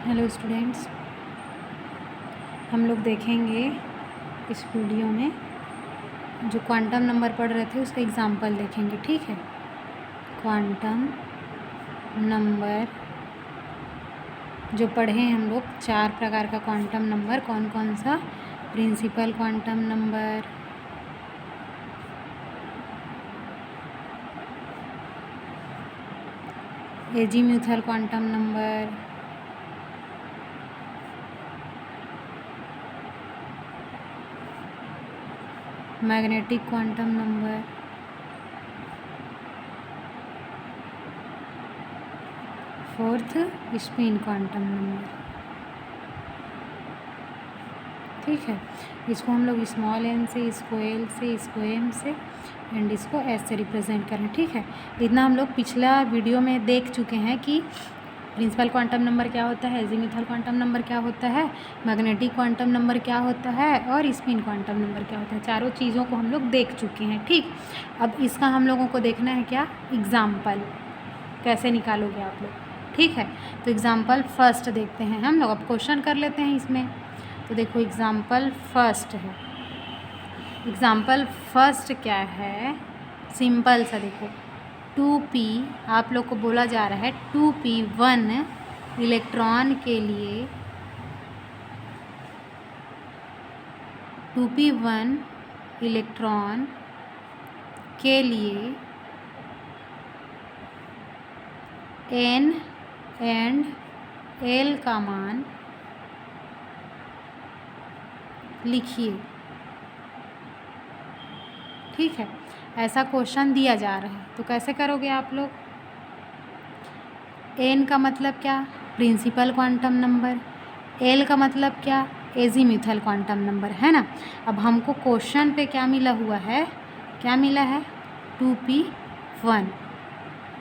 Hello students, हम लोग देखेंगे इस वीडियो में जो क्वांटम नंबर पढ़ रहे थे उसका एग्जांपल देखेंगे। ठीक है, क्वांटम नंबर जो पढ़े हैं हम लोग, 4 प्रकार का क्वांटम नंबर कौन कौन सा? Principal quantum number, azimuthal quantum number, magnetic quantum number, fourth spin quantum number. ठीक है, इसको हम लोग स्मॉल एन से, इसको एल से, इसको एम से एंड इसको एस से रिप्रेजेंट करें। ठीक है, इतना हम लोग पिछला वीडियो में देख चुके हैं कि प्रिंसिपल क्वांटम नंबर क्या होता है, एजीम्यूथल क्वांटम नंबर क्या होता है, मैग्नेटिक क्वांटम नंबर क्या होता है और स्पिन क्वांटम नंबर क्या होता है। चारों चीज़ों को हम लोग देख चुके हैं। ठीक, अब इसका हम लोगों को देखना है क्या, एग्जाम्पल कैसे निकालोगे आप लोग। ठीक है, तो एग्जाम्पल फर्स्ट देखते हैं हम लोग। अब क्वेश्चन कर लेते हैं इसमें। तो देखो एग्जाम्पल फर्स्ट है। एग्जाम्पल फर्स्ट क्या है, सिंपल सा देखो, 2p आप लोग को बोला जा रहा है 2p 1 इलेक्ट्रॉन के लिए, 2p 1 इलेक्ट्रॉन के लिए n एंड l का मान लिखिए। ठीक है, ऐसा क्वेश्चन दिया जा रहा है, तो कैसे करोगे आप लोग? n का मतलब क्या, प्रिंसिपल क्वांटम नंबर, l का मतलब क्या, एजीम्यूथल क्वांटम नंबर, है ना। अब हमको क्वेश्चन पे क्या मिला हुआ है, क्या मिला है, 2p1।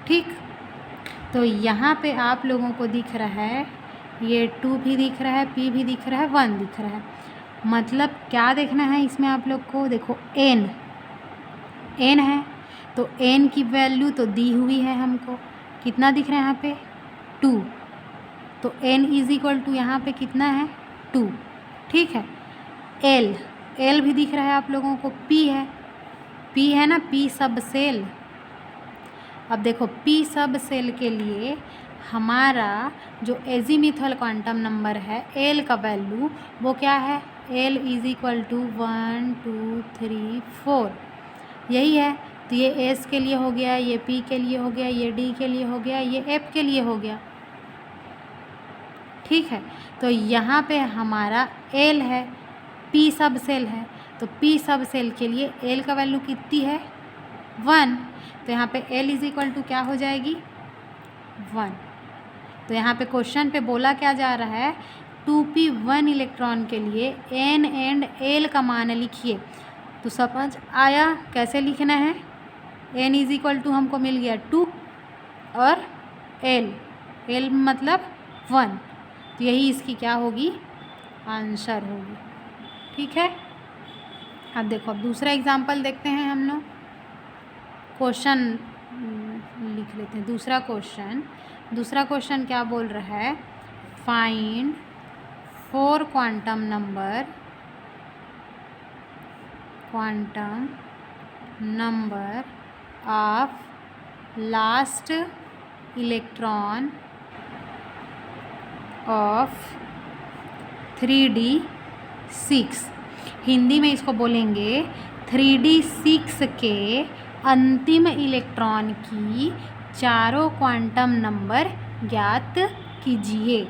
ठीक, तो यहाँ पे आप लोगों को दिख रहा है, ये 2 भी दिख रहा है, p भी दिख रहा है, 1 दिख रहा है। मतलब क्या देखना है इसमें आप लोग को, देखो n है, तो n की वैल्यू तो दी हुई है हमको, कितना दिख रहा है यहाँ पे, 2। तो n इज इक्वल टू यहाँ पे कितना है, 2। ठीक है, l भी दिख रहा है आप लोगों को, p है ना, p सब सेल। अब देखो p सब सेल के लिए हमारा जो एजीम्यूथल क्वांटम नंबर है l का वैल्यू वो क्या है, l इज इक्वल टू 1 2 3 4, यही है। तो ये s के लिए हो गया, ये p के लिए हो गया, ये d के लिए हो गया, ये f के लिए हो गया। ठीक है, तो यहाँ पे हमारा l है, p सब सेल है, तो p सब सेल के लिए l का वैल्यू कितनी है, 1। तो यहाँ पे l इज इक्वल टू क्या हो जाएगी, 1। तो यहाँ पे क्वेश्चन पे बोला क्या जा रहा है, 2p1 इलेक्ट्रॉन के लिए n एंड l का मान लिखिए। तो समझ आया कैसे लिखना है, n इज इक्वल टू हमको मिल गया 2 और l मतलब 1, तो यही इसकी क्या होगी, आंसर होगी। ठीक है, अब देखो अब दूसरा एग्जांपल देखते हैं हम लोग। क्वेश्चन लिख लेते हैं, दूसरा क्वेश्चन क्या बोल रहा है, find 4 quantum number of last electron of 3d6। Hindi में इसको बोलेंगे 3d6 के अंतिम इलेक्ट्रॉन की चारों क्वांटम नंबर ज्ञात कीजिए।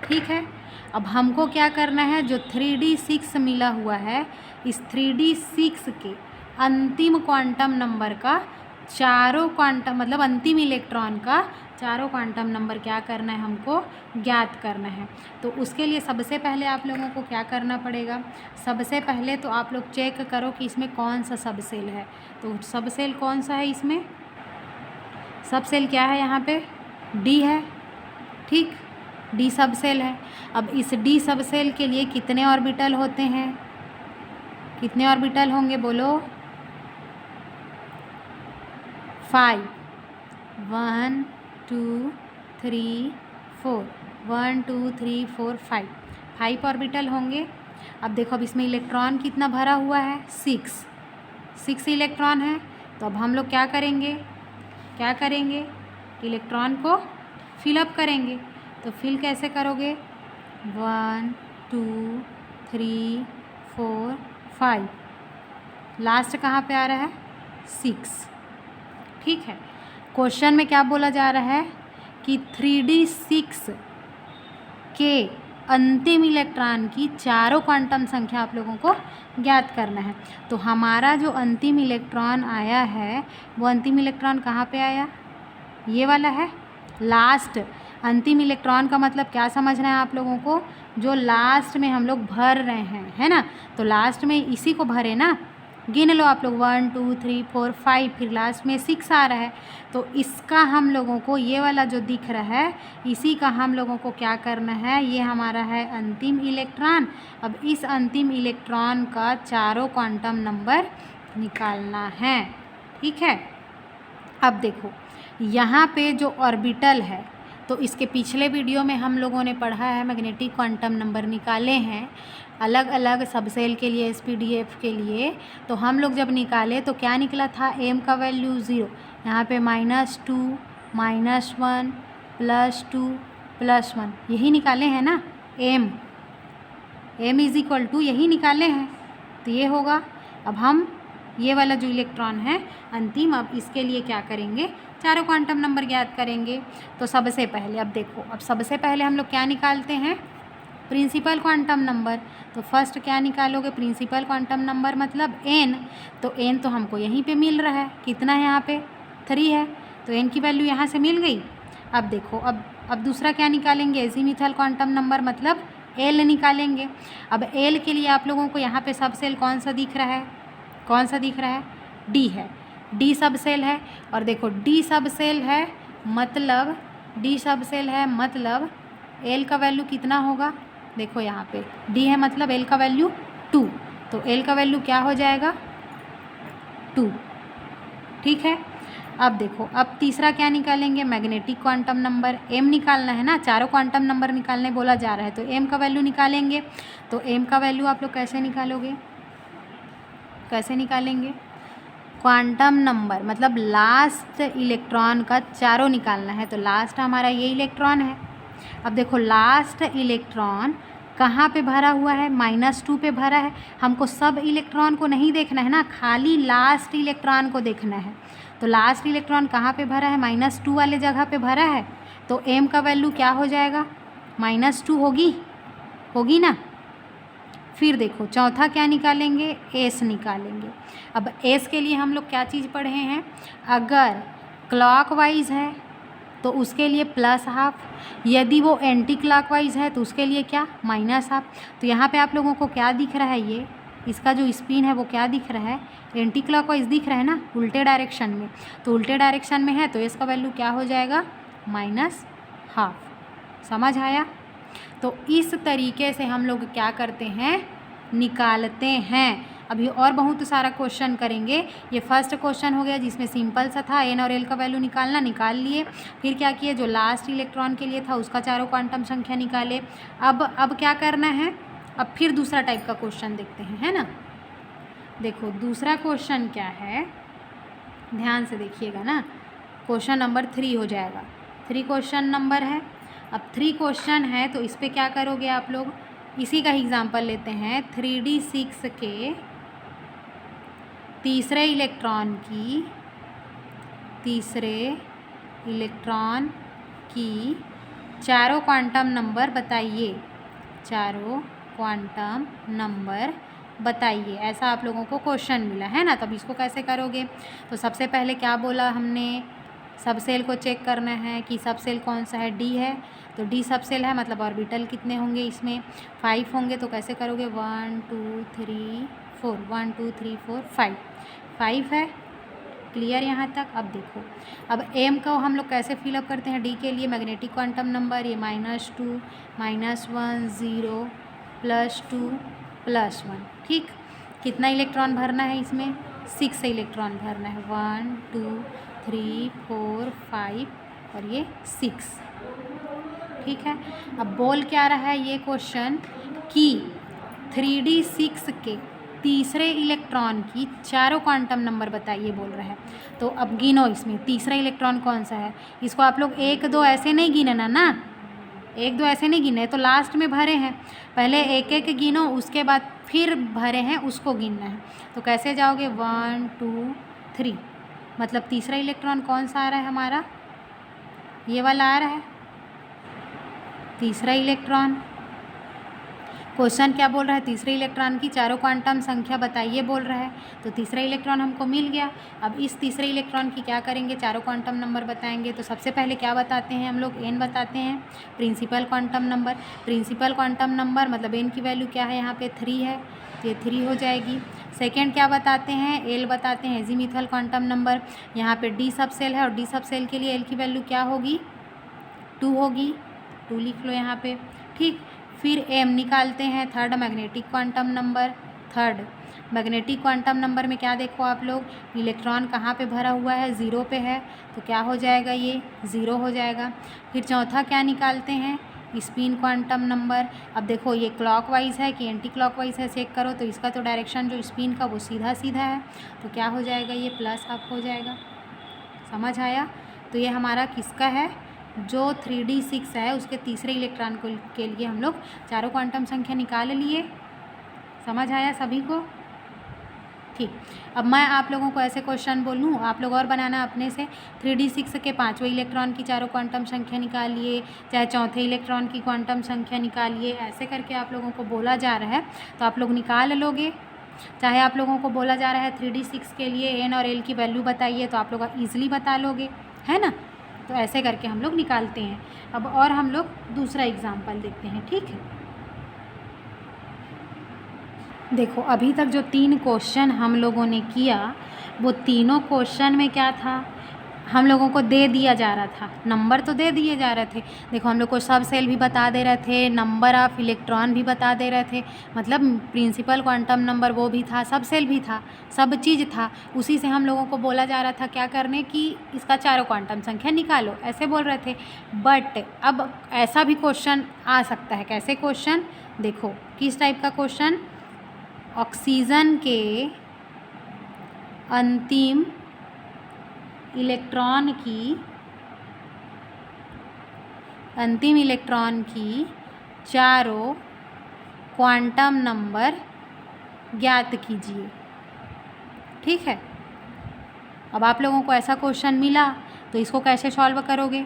ठीक है, अब हमको क्या करना है, जो 3d6 मिला हुआ है, इस 3d6 के अंतिम क्वांटम नंबर का चारों क्वांटम मतलब अंतिम इलेक्ट्रॉन का चारों क्वांटम नंबर क्या करना है, हमको ज्ञात करना है। तो उसके लिए सबसे पहले आप लोगों को क्या करना पड़ेगा, सबसे पहले तो आप लोग चेक करो कि इसमें कौन सा सब सेल है। तो सब सेल कौन सा है, इसमें सब सेल क्या है, यहाँ पे डी है। ठीक, डी सब सेल है। अब इस डी सब सेल के लिए कितने ऑर्बिटल होते हैं, कितने ऑर्बिटल होंगे बोलो, 5, 1 2 3 4, 1 2 3 4 5, 5 ऑर्बिटल होंगे। अब देखो अब इसमें इलेक्ट्रॉन कितना भरा हुआ है, 6 इलेक्ट्रॉन है। तो अब हम लोग क्या करेंगे, इलेक्ट्रॉन को फिलअप करेंगे। तो फिल कैसे करोगे, 1 2 3 4 5, लास्ट कहाँ पे आ रहा है, 6। ठीक है, क्वेश्चन में क्या बोला जा रहा है कि 3d6 के अंतिम इलेक्ट्रॉन की चारों क्वांटम संख्या आप लोगों को ज्ञात करना है। तो हमारा जो अंतिम इलेक्ट्रॉन आया है वो अंतिम इलेक्ट्रॉन कहाँ पे आया, ये वाला है, लास्ट। अंतिम इलेक्ट्रॉन का मतलब क्या समझना है आप लोगों को, जो लास्ट में हम लोग भर रहे हैं, है ना। तो लास्ट में इसी को भरे ना, गिन लो आप लोग 1 2 3 4 5, फिर लास्ट में 6 आ रहा है। तो इसका हम लोगों को, ये वाला जो दिख रहा है, इसी का हम लोगों को क्या करना है, ये हमारा है अंतिम इलेक्ट्रॉन। अब इस अंतिम इलेक्ट्रॉन का चारों क्वांटम नंबर निकालना है। ठीक है, अब देखो यहाँ पे जो ऑर्बिटल है, तो इसके पिछले वीडियो में हम लोगों ने पढ़ा है, मैग्नेटिक क्वांटम नंबर निकाले हैं अलग अलग सबसेल के लिए, SPDF के लिए। तो हम लोग जब निकाले तो क्या निकला था, m का वैल्यू 0, यहाँ पे -2 -1 +2 +1, यही निकाले हैं ना, m = यही निकाले हैं। तो ये होगा। अब हम ये वाला जो इलेक्ट्रॉन है अंतिम, अब इसके लिए क्या करेंगे, चारों क्वांटम नंबर ज्ञात करेंगे। तो सबसे पहले अब देखो, अब सबसे पहले हम लोग क्या निकालते हैं, प्रिंसिपल क्वांटम नंबर। तो फर्स्ट क्या निकालोगे, प्रिंसिपल क्वांटम नंबर मतलब n। तो n तो हमको यहीं पे मिल रहा है, कितना है यहाँ पे, 3 है। तो n की वैल्यू यहाँ से मिल गई। अब देखो अब दूसरा क्या निकालेंगे, एजीमुथल क्वांटम नंबर मतलब l निकालेंगे। अब l के लिए आप लोगों को यहाँ पे सबसेल कौन सा दिख रहा है, d है, d सबसेल है। और देखो d सबसेल है मतलब l का वैल्यू कितना होगा, देखो यहाँ पे d है मतलब l का वैल्यू 2। तो l का वैल्यू क्या हो जाएगा, 2। ठीक है, अब देखो अब तीसरा क्या निकालेंगे, मैग्नेटिक क्वांटम नंबर m निकालना है ना, चारों क्वांटम नंबर निकालने बोला जा रहा है। तो m का वैल्यू निकालेंगे। तो m का वैल्यू आप लोग कैसे निकालेंगे, क्वांटम नंबर मतलब लास्ट इलेक्ट्रॉन का चारों निकालना है। तो लास्ट हमारा ये इलेक्ट्रॉन है। अब देखो लास्ट इलेक्ट्रॉन कहाँ पे भरा हुआ है, -2 पे भरा है। हमको सब इलेक्ट्रॉन को नहीं देखना है ना, खाली लास्ट इलेक्ट्रॉन को देखना है। तो लास्ट इलेक्ट्रॉन कहाँ पे भरा है, -2 वाले जगह पे भरा है। तो m का वैल्यू क्या हो जाएगा, -2 होगी ना। फिर देखो चौथा क्या निकालेंगे, s निकालेंगे। अब s के लिए हम लोग क्या चीज़ पढ़े हैं, अगर क्लॉकवाइज है तो उसके लिए +½ यदि वो एंटी क्लॉकवाइज है तो उसके लिए क्या, -½ तो यहाँ पे आप लोगों को क्या दिख रहा है, ये इसका जो स्पिन है वो क्या दिख रहा है, एंटी क्लॉकवाइज दिख रहा है ना, उल्टे डायरेक्शन में। तो उल्टे डायरेक्शन में है तो इसका वैल्यू क्या हो जाएगा, -½ समझ आया। तो इस तरीके से हम लोग क्या करते हैं, निकालते हैं। अभी और बहुत सारा क्वेश्चन करेंगे। ये फर्स्ट क्वेश्चन हो गया जिसमें सिंपल सा था, n और l का वैल्यू निकाल लिए। फिर क्या किए, जो लास्ट इलेक्ट्रॉन के लिए था उसका चारों क्वांटम संख्या निकाले। अब क्या करना है, अब फिर दूसरा टाइप का क्वेश्चन देखते हैं, है ना। देखो दूसरा क्वेश्चन क्या है, ध्यान से देखिएगा ना, क्वेश्चन नंबर 3 हो जाएगा। 3 क्वेश्चन नंबर है। अब 3 क्वेश्चन है तो इस पर क्या करोगे आप लोग, इसी का एग्जाम्पल लेते हैं। 3d6 के तीसरे इलेक्ट्रॉन की चारों क्वांटम नंबर बताइए, चारों क्वांटम नंबर बताइए। ऐसा आप लोगों को क्वेश्चन मिला है ना। तब इसको कैसे करोगे, तो सबसे पहले क्या बोला हमने, सबसेल को चेक करना है कि सबसेल कौन सा है, डी है। तो डी सबसेल है मतलब ऑर्बिटल कितने होंगे, इसमें 5 होंगे। तो कैसे करोगे, 1 2 3 4, 1 2 3 4 5 है। क्लियर यहाँ तक। अब देखो अब m को हम लोग कैसे फिलअप करते हैं, डी के लिए मैग्नेटिक क्वांटम नंबर, ये -2 -1 0 +2 +1। ठीक, कितना इलेक्ट्रॉन भरना है इसमें, 6 इलेक्ट्रॉन भरना है, 1 2 3 4 5 और ये 6। ठीक है। अब बोल क्या रहा है ये क्वेश्चन कि 3d6 के तीसरे इलेक्ट्रॉन की चारों क्वांटम नंबर बताइए बोल रहा है। तो अब गिनो इसमें तीसरा इलेक्ट्रॉन कौन सा है। इसको आप लोग 1 2 ऐसे नहीं गिनना ना, 1 2 ऐसे नहीं गिने, तो लास्ट में भरे हैं, पहले एक एक गिनो, उसके बाद फिर भरे हैं उसको गिनना है। तो कैसे जाओगे 1 2 3, मतलब तीसरा इलेक्ट्रॉन कौन सा आ रहा है हमारा, ये वाला आ रहा है तीसरा इलेक्ट्रॉन। क्वेश्चन क्या बोल रहा है, तीसरे इलेक्ट्रॉन की चारों क्वांटम संख्या बताइए बोल रहा है। तो तीसरा इलेक्ट्रॉन हमको मिल गया। अब इस तीसरे इलेक्ट्रॉन की क्या करेंगे, चारों क्वांटम नंबर बताएंगे। तो सबसे पहले क्या बताते हैं हम लोग, n बताते हैं, principal quantum number. Principal quantum number मतलब n की वैल्यू क्या है, यहाँ पे 3 है, तो ये 3 हो जाएगी। सेकेंड क्या बताते हैं, l बताते हैं, एजीमिथल क्वांटम नंबर। यहाँ पे d सब सेल है और d सब सेल के लिए l की वैल्यू क्या होगी, 2 होगी, 2 लिख लो यहाँ पे, ठीक। फिर m निकालते हैं, third magnetic quantum number. Third magnetic quantum number में क्या देखो आप लोग, इलेक्ट्रॉन कहाँ पे भरा हुआ है, 0 पे है, तो क्या हो जाएगा, ये 0 हो जाएगा। फिर चौथा क्या निकालते हैं, स्पिन क्वांटम नंबर। अब देखो ये क्लॉकवाइज है कि एंटी क्लॉकवाइज है, चेक करो। तो इसका तो डायरेक्शन जो स्पिन का वो सीधा सीधा है, तो क्या हो जाएगा, ये प्लस अप हो जाएगा। समझ आया। तो ये हमारा किसका है, जो 3d6 है उसके तीसरे इलेक्ट्रॉन को के लिए हम लोग चारों क्वांटम संख्या निकाल लिए। समझ आया सभी को, ठीक। अब मैं आप लोगों को ऐसे क्वेश्चन बोलूँ, आप लोग और बनाना अपने से। 3d6 के पांचवें इलेक्ट्रॉन की चारों क्वांटम संख्या निकालिए, चाहे चौथे इलेक्ट्रॉन की क्वांटम संख्या निकालिए, ऐसे करके आप लोगों को बोला जा रहा है तो आप लोग निकाल लोगे। चाहे आप लोगों को बोला जा रहा है 3d6 के लिए n और l की वैल्यू बताइए, तो आप लोग ईजिली बता लोगे, है ना। तो ऐसे करके हम लोग निकालते हैं। अब और हम लोग दूसरा एग्जाम्पल देखते हैं, ठीक है। देखो अभी तक जो 3 क्वेश्चन हम लोगों ने किया, वो तीनों क्वेश्चन में क्या था, हम लोगों को दे दिया जा रहा था, नंबर तो दे दिए जा रहे थे। देखो हम लोग को सब सेल भी बता दे रहे थे, नंबर ऑफ इलेक्ट्रॉन भी बता दे रहे थे, मतलब प्रिंसिपल क्वांटम नंबर वो भी था, सब सेल भी था, सब चीज़ था। उसी से हम लोगों को बोला जा रहा था क्या करने की, इसका चारों क्वांटम संख्या निकालो, ऐसे बोल रहे थे। बट अब ऐसा भी क्वेश्चन आ सकता है, कैसे क्वेश्चन, देखो किस टाइप का क्वेश्चन, ऑक्सीजन के अंतिम इलेक्ट्रॉन की चारों क्वांटम नंबर ज्ञात कीजिए, ठीक है। अब आप लोगों को ऐसा क्वेश्चन मिला तो इसको कैसे सॉल्व करोगे।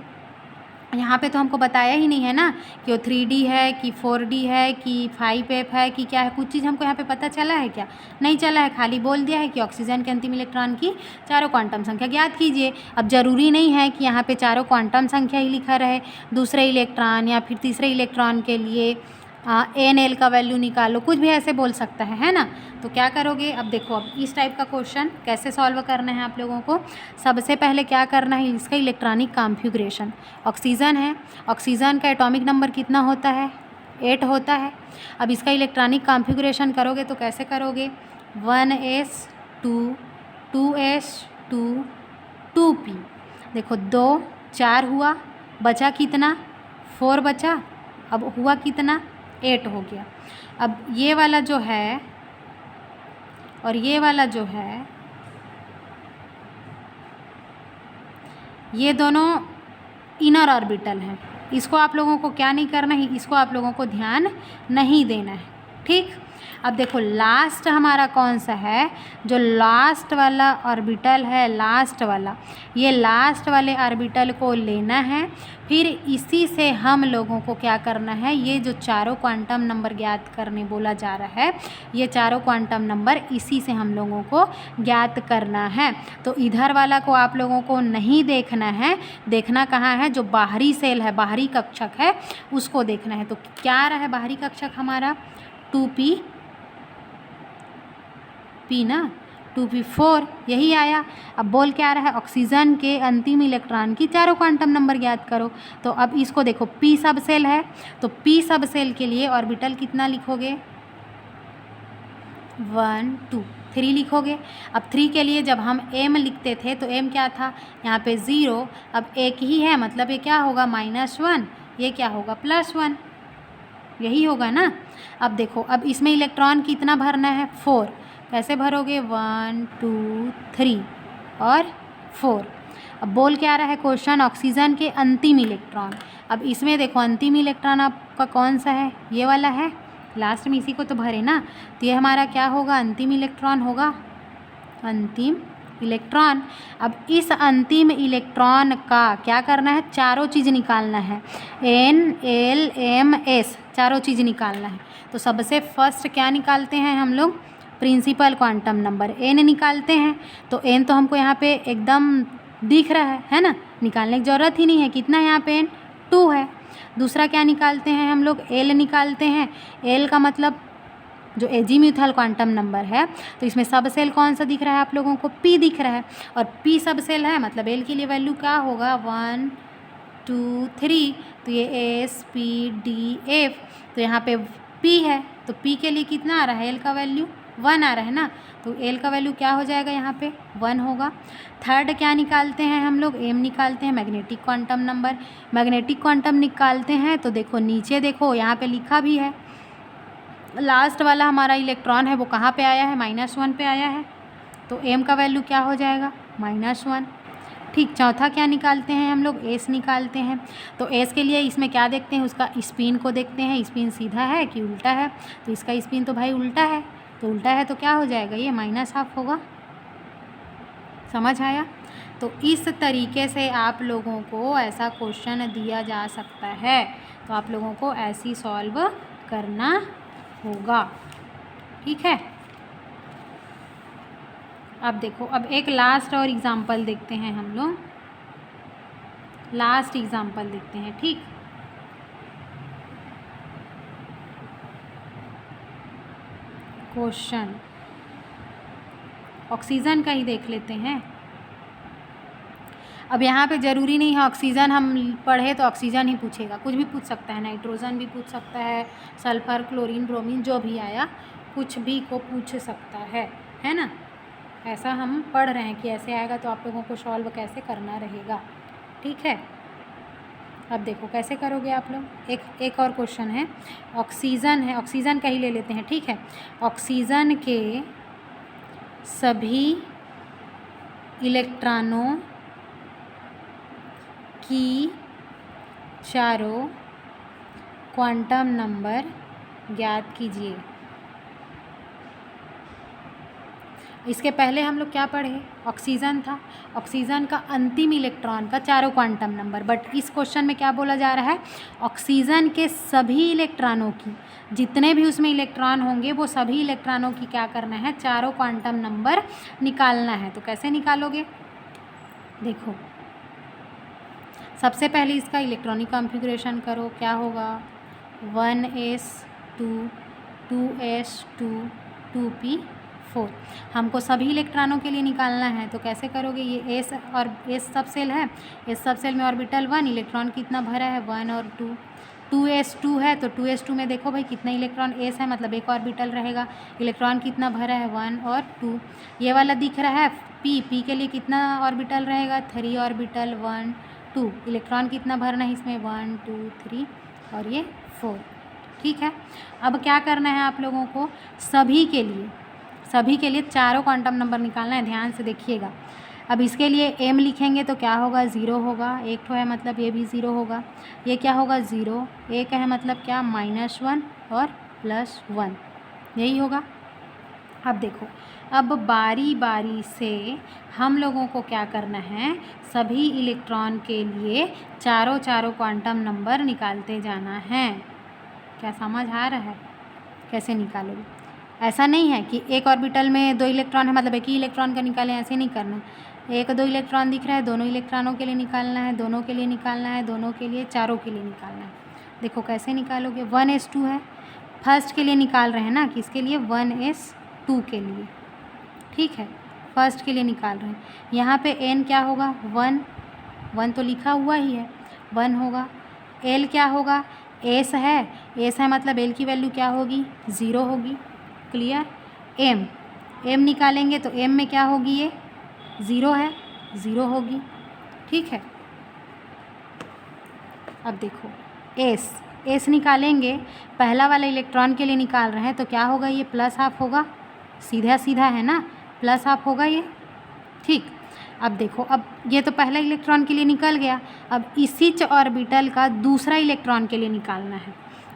यहाँ पे तो हमको बताया ही नहीं है ना कि वो 3D है कि 4D है कि 5F है कि क्या है, कुछ चीज़ हमको यहाँ पे पता चला है क्या, नहीं चला है। खाली बोल दिया है कि ऑक्सीजन के अंतिम इलेक्ट्रॉन की चारों क्वांटम संख्या ज्ञात कीजिए। अब ज़रूरी नहीं है कि यहाँ पे चारों क्वांटम संख्या ही लिखा रहे, दूसरे इलेक्ट्रॉन या फिर तीसरे इलेक्ट्रॉन के लिए NL का वैल्यू निकालो, कुछ भी ऐसे बोल सकता है ना। तो क्या करोगे, अब देखो अब इस टाइप का क्वेश्चन कैसे सॉल्व करना है आप लोगों को। सबसे पहले क्या करना है, इसका इलेक्ट्रॉनिक कॉन्फ़िगरेशन, ऑक्सीजन है, ऑक्सीजन का एटॉमिक नंबर कितना होता है, 8 होता है। अब इसका इलेक्ट्रॉनिक कॉन्फ़िगरेशन करोगे तो कैसे करोगे, 1s2 2s2 2p। देखो 2 4 हुआ, बचा कितना, 4 बचा, अब हुआ कितना, 8 हो गया। अब ये वाला जो है और ये वाला जो है, ये दोनों इनर ऑर्बिटल हैं। इसको आप लोगों को क्या नहीं करना है, इसको आप लोगों को ध्यान नहीं देना है, ठीक। अब देखो लास्ट हमारा कौन सा है, जो लास्ट वाला ऑर्बिटल है, लास्ट वाला, ये लास्ट वाले ऑर्बिटल को लेना है। फिर इसी से हम लोगों को क्या करना है, ये जो चारों क्वांटम नंबर ज्ञात करने बोला जा रहा है, ये चारों क्वांटम नंबर इसी से हम लोगों को ज्ञात करना है। तो इधर वाला को आप लोगों को नहीं देखना है, देखना कहाँ है, जो बाहरी सेल है, बाहरी कक्षक है, उसको देखना है। तो क्या रहा है बाहरी कक्षक हमारा, 2p ना, 2p4 यही आया। अब बोल क्या रहा है, ऑक्सीजन के अंतिम इलेक्ट्रॉन की चारों क्वांटम नंबर ज्ञात करो। तो अब इसको देखो, p सब सेल है, तो p सब सेल के लिए ऑर्बिटल कितना लिखोगे, 1 2 3 लिखोगे। अब 3 के लिए जब हम m लिखते थे तो m क्या था, यहाँ पे 0, अब एक ही है, मतलब ये क्या होगा, -1, ये क्या होगा +1, यही होगा ना। अब देखो, अब इसमें इलेक्ट्रॉन कितना भरना है 4, कैसे भरोगे 1 2 3 और 4। अब बोल क्या रहा है क्वेश्चन, ऑक्सीजन के अंतिम इलेक्ट्रॉन। अब इसमें देखो अंतिम इलेक्ट्रॉन आपका कौन सा है, ये वाला है, लास्ट में इसी को तो भरे ना, तो ये हमारा क्या होगा अंतिम इलेक्ट्रॉन होगा, अंतिम इलेक्ट्रॉन। अब इस अंतिम इलेक्ट्रॉन का क्या करना है, चारों चीज़ निकालना है, N L M S चारों चीज़ निकालना है। तो सबसे फर्स्ट क्या निकालते हैं हम लोग, प्रिंसिपल क्वांटम नंबर N निकालते हैं। तो N तो हमको यहाँ पे एकदम दिख रहा है ना, निकालने की ज़रूरत ही नहीं है, कितना है यहाँ पे N 2 है। दूसरा क्या निकालते हैं हम लोग, L निकालते हैं। L का मतलब जो एजीम्यूथल क्वांटम नंबर है, तो इसमें सब सेल कौन सा दिख रहा है आप लोगों को, P दिख रहा है, और P सब सेल है, मतलब L के लिए वैल्यू क्या होगा 1 2 3, तो ये S P D F, तो यहाँ पे P है, तो P के लिए कितना आ रहा है, L का वैल्यू 1 आ रहा है ना, तो L का वैल्यू क्या हो जाएगा यहाँ पे 1 होगा। थर्ड क्या निकालते हैं हम लोग, M निकालते हैं, magnetic quantum number. Magnetic quantum निकालते हैं तो देखो नीचे देखो यहाँ पे लिखा भी है, लास्ट वाला हमारा इलेक्ट्रॉन है वो कहाँ पे आया है, -1 पे आया है, तो M का वैल्यू क्या हो जाएगा -1। ठीक, चौथा क्या निकालते हैं हम लोग, S निकालते हैं। तो S के लिए इसमें क्या देखते हैं, उसका स्पिन को देखते हैं, स्पिन सीधा है कि उल्टा है, तो इसका स्पिन तो भाई उल्टा है, तो उल्टा है तो क्या हो जाएगा, ये -1/2 होगा। समझ आया। तो इस तरीके से आप लोगों को ऐसा क्वेश्चन दिया जा सकता है, तो आप लोगों को ऐसी सॉल्व करना होगा, ठीक है। अब देखो, अब एक लास्ट और एग्जाम्पल देखते हैं हम लोग, लास्ट एग्जाम्पल देखते हैं, ठीक। क्वेश्चन ऑक्सीजन का ही देख लेते हैं। अब यहाँ पे ज़रूरी नहीं है ऑक्सीजन हम पढ़े तो ऑक्सीजन ही पूछेगा, कुछ भी पूछ सकता है, नाइट्रोजन भी पूछ सकता है, सल्फर क्लोरीन ब्रोमीन जो भी आया कुछ भी को पूछ सकता है ना। ऐसा हम पढ़ रहे हैं कि ऐसे आएगा तो आप लोगों को सॉल्व कैसे करना रहेगा, ठीक है। अब देखो कैसे करोगे आप लोग, एक और क्वेश्चन है, ऑक्सीजन है, ऑक्सीजन का ही ले लेते हैं, ठीक है। ऑक्सीजन के सभी इलेक्ट्रॉनों की चारों क्वांटम नंबर ज्ञात कीजिए। इसके पहले हम लोग क्या पढ़े, ऑक्सीजन था, ऑक्सीजन का अंतिम इलेक्ट्रॉन का चारों क्वांटम नंबर, बट इस क्वेश्चन में क्या बोला जा रहा है, ऑक्सीजन के सभी इलेक्ट्रॉनों की, जितने भी उसमें इलेक्ट्रॉन होंगे वो सभी इलेक्ट्रॉनों की क्या करना है, चारों क्वांटम नंबर निकालना है। तो कैसे निकालोगे, देखो सबसे पहले इसका इलेक्ट्रॉनिक कॉन्फ़िगरेशन करो, क्या होगा 1s2 2s2 2p4। हमको सभी इलेक्ट्रॉनों के लिए निकालना है, तो कैसे करोगे, ये S और S सब सेल है, S सब सेल में ऑर्बिटल 1, इलेक्ट्रॉन कितना भरा है 1 और 2, 2s2 है, तो 2s2 में देखो भाई कितना इलेक्ट्रॉन, S है मतलब एक ऑर्बिटल रहेगा, इलेक्ट्रॉन कितना भरा है 1 और 2। ये वाला दिख रहा है P के लिए कितना ऑर्बिटल रहेगा 3 ऑर्बिटल 1 2, इलेक्ट्रॉन कितना भरना है इसमें 1 2 3 और ये 4, ठीक है। अब क्या करना है आप लोगों को, सभी के लिए चारों क्वांटम नंबर निकालना है, ध्यान से देखिएगा। अब इसके लिए M लिखेंगे तो क्या होगा 0 होगा, एक तो है मतलब ये भी 0 होगा, ये क्या होगा 0, एक है मतलब क्या -1 और +1, यही होगा। अब देखो, अब बारी बारी से हम लोगों को क्या करना है, सभी इलेक्ट्रॉन के लिए चारों क्वांटम नंबर निकालते जाना है। क्या समझ आ रहा है, कैसे निकालोगे, ऐसा नहीं है कि एक ऑर्बिटल में 2 इलेक्ट्रॉन है मतलब एक ही इलेक्ट्रॉन का निकालें, ऐसे नहीं करना। 1 2 इलेक्ट्रॉन दिख रहा है, दोनों इलेक्ट्रॉनों के लिए निकालना है, दोनों के लिए निकालना है, दोनों के लिए, चारों के लिए निकालना है। देखो कैसे निकालोगे, 1s2 है, फर्स्ट के लिए निकाल रहे हैं ना, किसके लिए 1s2 के लिए, ठीक है, फर्स्ट के लिए निकाल रहे हैं। यहाँ पे n क्या होगा 1 तो लिखा हुआ ही है 1 होगा, l क्या होगा, s है मतलब l की वैल्यू क्या होगी 0 होगी, क्लियर। m निकालेंगे तो m में क्या होगी, ये 0 है 0 होगी, ठीक है। अब देखो एस निकालेंगे, पहला वाला इलेक्ट्रॉन के लिए निकाल रहे हैं तो क्या होगा, ये प्लस हाफ होगा, सीधा सीधा है ना, प्लस हाफ होगा ये। ठीक, अब देखो, अब ये तो पहला इलेक्ट्रॉन के लिए निकल गया, अब इसी ऑर्बिटल का दूसरा इलेक्ट्रॉन के लिए निकालना है।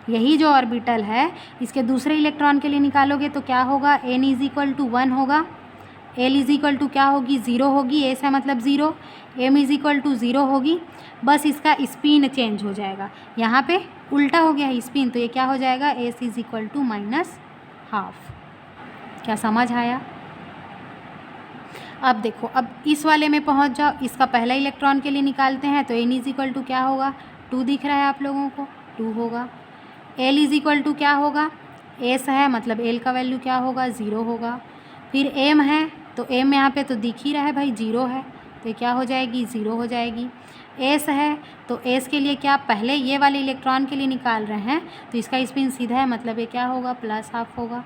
यही जो ऑर्बिटल है इसके दूसरे इलेक्ट्रॉन के लिए निकालोगे तो क्या होगा, n इज इक्वल टू 1 होगा, l इज इक्वल टू क्या होगी, 0 होगी, s है मतलब 0, m इज इक्वल टू 0 होगी। बस इसका स्पिन चेंज हो जाएगा, यहाँ पे उल्टा हो गया है स्पिन, तो ये क्या हो जाएगा, s इज इक्वल टू -12। क्या समझ आया? अब देखो, अब इस वाले में पहुँच जाओ, इसका पहला इलेक्ट्रॉन के लिए निकालते हैं तो n इज इक्वल टू क्या होगा, 2 दिख रहा है आप लोगों को, 2 होगा। l इज इक्वल टू क्या होगा, s है मतलब l का वैल्यू क्या होगा, 0 होगा। फिर m है तो m यहाँ पे तो दिख ही रहा है भाई, 0 है, तो क्या हो जाएगी, 0 हो जाएगी। s है तो s के लिए क्या, पहले ये वाले इलेक्ट्रॉन के लिए निकाल रहे हैं तो इसका स्पिन सीधा है, मतलब ये क्या होगा, प्लस हाफ होगा।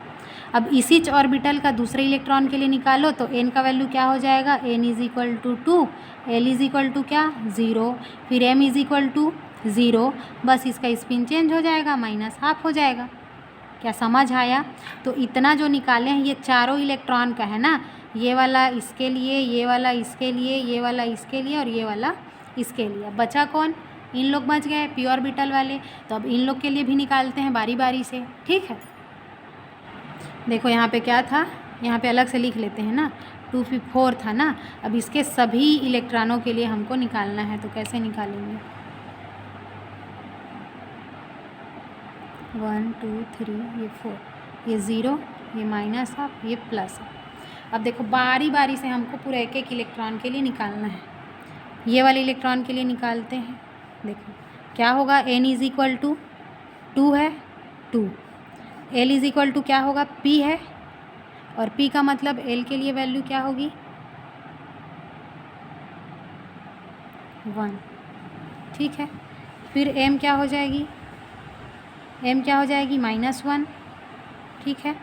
अब इसी ऑर्बिटल का दूसरे इलेक्ट्रॉन के लिए निकालो तो n का वैल्यू क्या हो जाएगा, n is equal to 2, l is equal to क्या, 0, फिर m इज इक्वल टू 0, बस इसका स्पिन चेंज हो जाएगा, -12 हो जाएगा। क्या समझ आया? तो इतना जो निकाले हैं ये चारों इलेक्ट्रॉन का है ना, ये वाला इसके लिए, ये वाला इसके लिए, ये वाला इसके लिए और ये वाला इसके लिए। बचा कौन, इन लोग बच गए पी ऑर्बिटल वाले, तो अब इन लोग के लिए भी निकालते हैं बारी बारी से। ठीक है, देखो यहाँ पे क्या था, यहाँ पे अलग से लिख लेते हैं ना, 2 था ना, अब इसके सभी इलेक्ट्रॉनों के लिए हमको निकालना है, तो कैसे निकालेंगे, 1 2 3, ये 4, ये 0, ये -12, ये प्लस। अब देखो बारी बारी से हमको पूरा एक एक इलेक्ट्रॉन के लिए निकालना है। ये वाले इलेक्ट्रॉन के लिए निकालते हैं, देखो क्या होगा, n इज इक्वल टू 2 है, 2, l इज इक्वल टू क्या होगा, p है, और p का मतलब l के लिए वैल्यू क्या होगी, 1। ठीक है, फिर m क्या हो जाएगी, m क्या हो जाएगी, -1। ठीक है,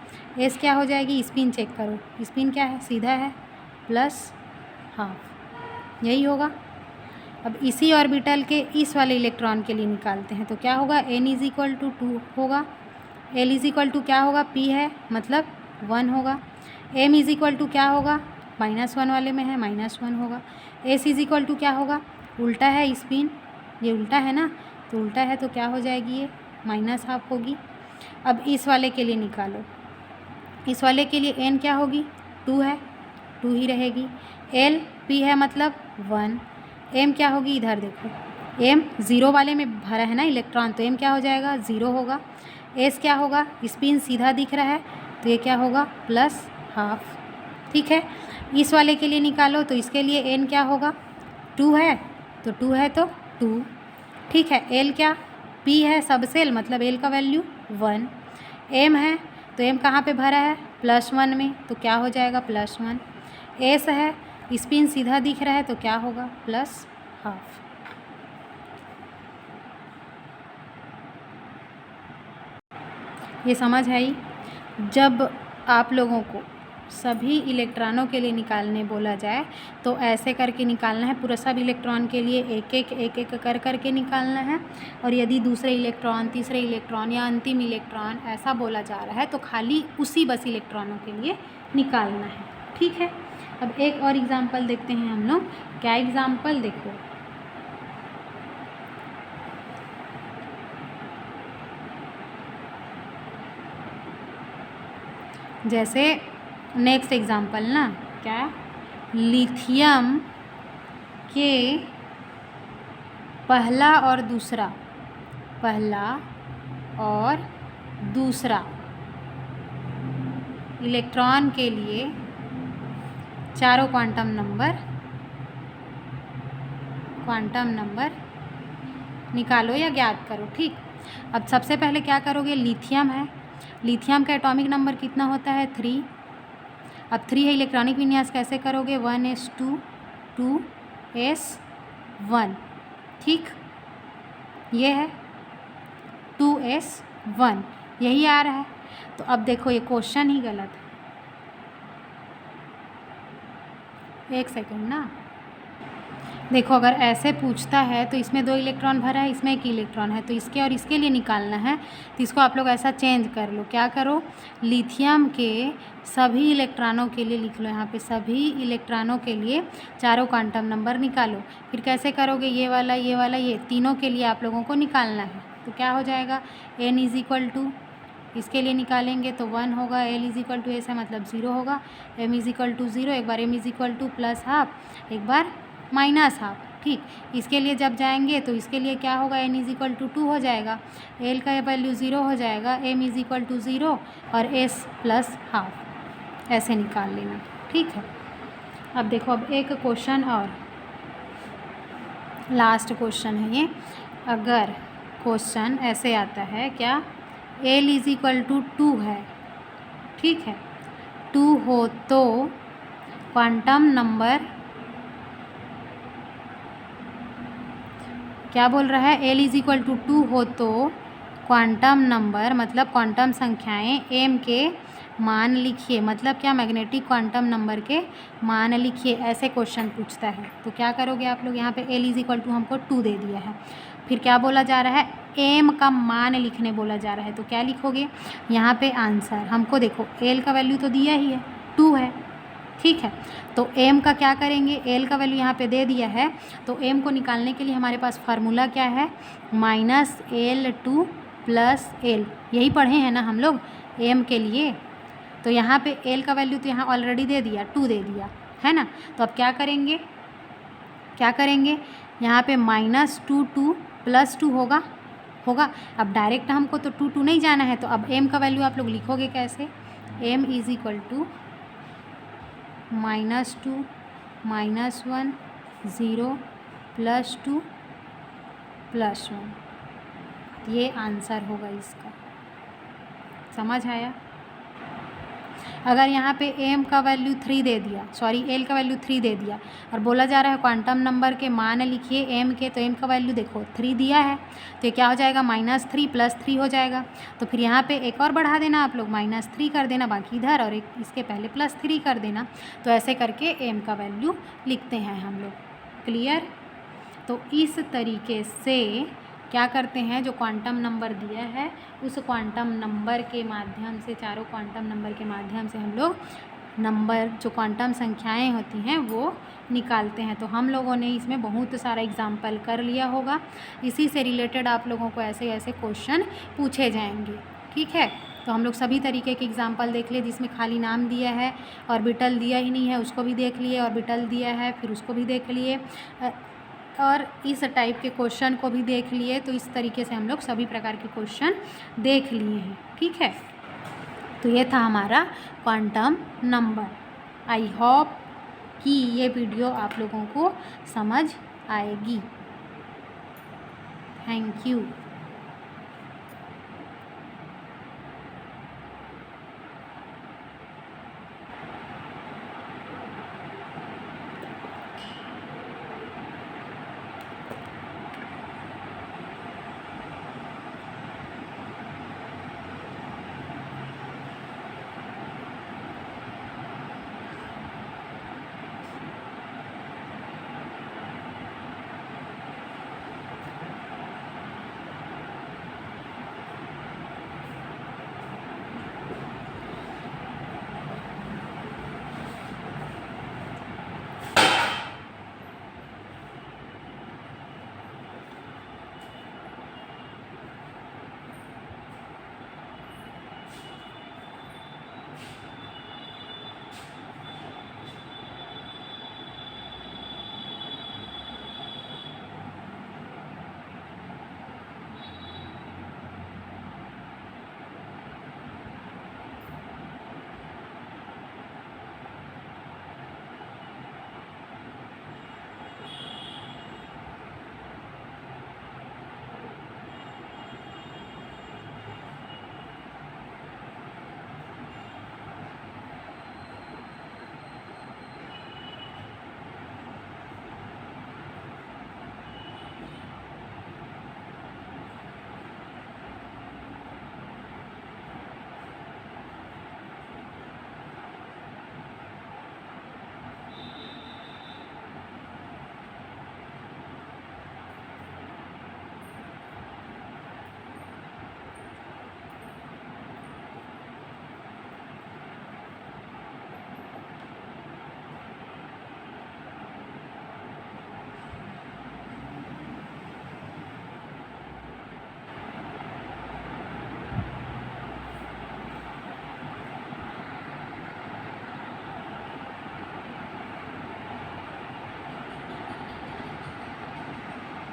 s क्या हो जाएगी, स्पिन चेक करो, स्पिन क्या है, सीधा है, +12, यही होगा। अब इसी ऑर्बिटल के इस वाले इलेक्ट्रॉन के लिए निकालते हैं तो क्या होगा, n इज इक्वल टू 2 होगा, l इज इक्वल टू क्या होगा, p है मतलब 1 होगा, m इज इक्वल टू क्या होगा, -1 वाले में है -1 होगा, s इज इक्वल टू क्या होगा, उल्टा है स्पिन, ये उल्टा है ना, तो उल्टा है तो क्या हो जाएगी, ये -12 होगी। अब इस वाले के लिए निकालो, इस वाले के लिए n क्या होगी, 2 है, 2 ही रहेगी, l p है मतलब 1, m क्या होगी, इधर देखो m 0 वाले में भरा है ना इलेक्ट्रॉन, तो m क्या हो जाएगा, 0 होगा। s क्या होगा, स्पिन सीधा दिख रहा है तो ये क्या होगा, +12। ठीक है, इस वाले के लिए निकालो तो इसके लिए n क्या होगा, 2 है, तो 2 है तो 2। ठीक है, l क्या, p है सबसेल मतलब l का वैल्यू 1, m है तो m कहाँ पे भरा है, +1 में, तो क्या हो जाएगा, +1। s है, स्पिन सीधा दिख रहा है तो क्या होगा, +12। ये समझ आई? जब आप लोगों को सभी इलेक्ट्रॉनों के लिए निकालने बोला जाए तो ऐसे करके निकालना है, पूरा सब इलेक्ट्रॉन के लिए एक एक कर करके निकालना है। और यदि दूसरे इलेक्ट्रॉन, तीसरे इलेक्ट्रॉन या अंतिम इलेक्ट्रॉन ऐसा बोला जा रहा है तो खाली उसी बस इलेक्ट्रॉनों के लिए निकालना है। ठीक है, अब एक और एग्जाम्पल देखते हैं हम लोग। क्या एग्जाम्पल, देखो जैसे नेक्स्ट एग्जाम्पल ना, क्या, लिथियम के पहला और दूसरा इलेक्ट्रॉन के लिए चारों क्वांटम नंबर निकालो या ज्ञात करो। ठीक, अब सबसे पहले क्या करोगे, लिथियम है, लिथियम का एटॉमिक नंबर कितना होता है, 3। अब 3 है, इलेक्ट्रॉनिक विन्यास कैसे करोगे, 1s2 2s1। ठीक, ये है 2s1, यही आ रहा है। तो अब देखो ये क्वेश्चन ही गलत है, एक सेकेंड ना, देखो अगर ऐसे पूछता है तो इसमें 2 इलेक्ट्रॉन भरा है, इसमें 1 इलेक्ट्रॉन है, तो इसके और इसके लिए निकालना है। तो इसको आप लोग ऐसा चेंज कर लो, क्या करो, लिथियम के सभी इलेक्ट्रॉनों के लिए लिख लो, यहाँ पे सभी इलेक्ट्रॉनों के लिए चारों क्वांटम नंबर निकालो। फिर कैसे करोगे, ये वाला ये तीनों के लिए आप लोगों को निकालना है। तो क्या हो जाएगा, n इज इक्वल टू, इसके लिए निकालेंगे तो 1 होगा, l इज इक्वल टू ऐसा मतलब 0 होगा, m इज इक्वल टू 0, एक बार m is equal two plus half, एक बार माइनस हाफ। ठीक, इसके लिए जब जाएंगे तो इसके लिए क्या होगा, n इज इक्वल टू 2 हो जाएगा, l का वैल्यू 0 हो जाएगा, m इज इक्वल टू 0 और s प्लस हाफ, ऐसे निकाल लेना। ठीक है, अब देखो अब एक क्वेश्चन और, लास्ट क्वेश्चन है ये। अगर क्वेश्चन ऐसे आता है, क्या l इज इक्वल टू 2 है, ठीक है, 2 हो तो क्वांटम नंबर, क्या बोल रहा है, l इज इक्वल टू 2 हो तो क्वांटम नंबर मतलब क्वांटम संख्याएं m के मान लिखिए, मतलब क्या, मैग्नेटिक क्वांटम नंबर के मान लिखिए, ऐसे क्वेश्चन पूछता है। तो क्या करोगे आप लोग, यहाँ पे l इज इक्वल टू हमको 2 दे दिया है, फिर क्या बोला जा रहा है, m का मान लिखने बोला जा रहा है। तो क्या लिखोगे, यहाँ पे आंसर हमको देखो l का वैल्यू तो दिया ही है, 2 है, ठीक है, तो m का क्या करेंगे, l का वैल्यू यहाँ पे दे दिया है, तो m को निकालने के लिए हमारे पास फार्मूला क्या है, -L2 + L, यही पढ़े हैं ना हम लोग m के लिए। तो यहाँ पे l का वैल्यू तो यहाँ ऑलरेडी दे दिया, 2 दे दिया है ना। तो अब क्या करेंगे, यहाँ पे -2 + 2 होगा। अब डायरेक्ट हमको तो 2 नहीं जाना है, तो अब m का वैल्यू आप लोग लिखोगे कैसे, m इज इक्वल टू -2 - 1 0 + 2 + 1, ये आंसर होगा इसका। समझ आया। अगर यहाँ पे m का वैल्यू 3 दे दिया, सॉरी l का वैल्यू 3 दे दिया और बोला जा रहा है क्वांटम नंबर के मान लिखिए m के, तो m का वैल्यू देखो 3 दिया है, तो ये क्या हो जाएगा, -3 + 3 हो जाएगा। तो फिर यहाँ पे एक और बढ़ा देना आप लोग, -3 कर देना बाकी इधर, और एक इसके पहले +3 कर देना। तो ऐसे करके m का वैल्यू लिखते हैं हम लोग। क्लियर। तो इस तरीके से क्या करते हैं, जो क्वांटम नंबर दिया है उस क्वांटम नंबर के माध्यम से, चारों क्वांटम नंबर के माध्यम से हम लोग नंबर, जो क्वांटम संख्याएं होती हैं वो निकालते हैं। तो हम लोगों ने इसमें बहुत सारा एग्जाम्पल कर लिया होगा, इसी से रिलेटेड आप लोगों को ऐसे ऐसे क्वेश्चन पूछे जाएंगे। ठीक है, तो हम लोग सभी तरीके के एग्जाम्पल देख लिए, जिसमें खाली नाम दिया है, ऑर्बिटल दिया ही नहीं है उसको भी देख लिए, ऑर्बिटल दिया है फिर उसको भी देख लिए, और इस टाइप के क्वेश्चन को भी देख लिए। तो इस तरीके से हम लोग सभी प्रकार के क्वेश्चन देख लिए हैं। ठीक है, तो ये था हमारा क्वांटम नंबर। आई होप कि ये वीडियो आप लोगों को समझ आएगी। Thank you.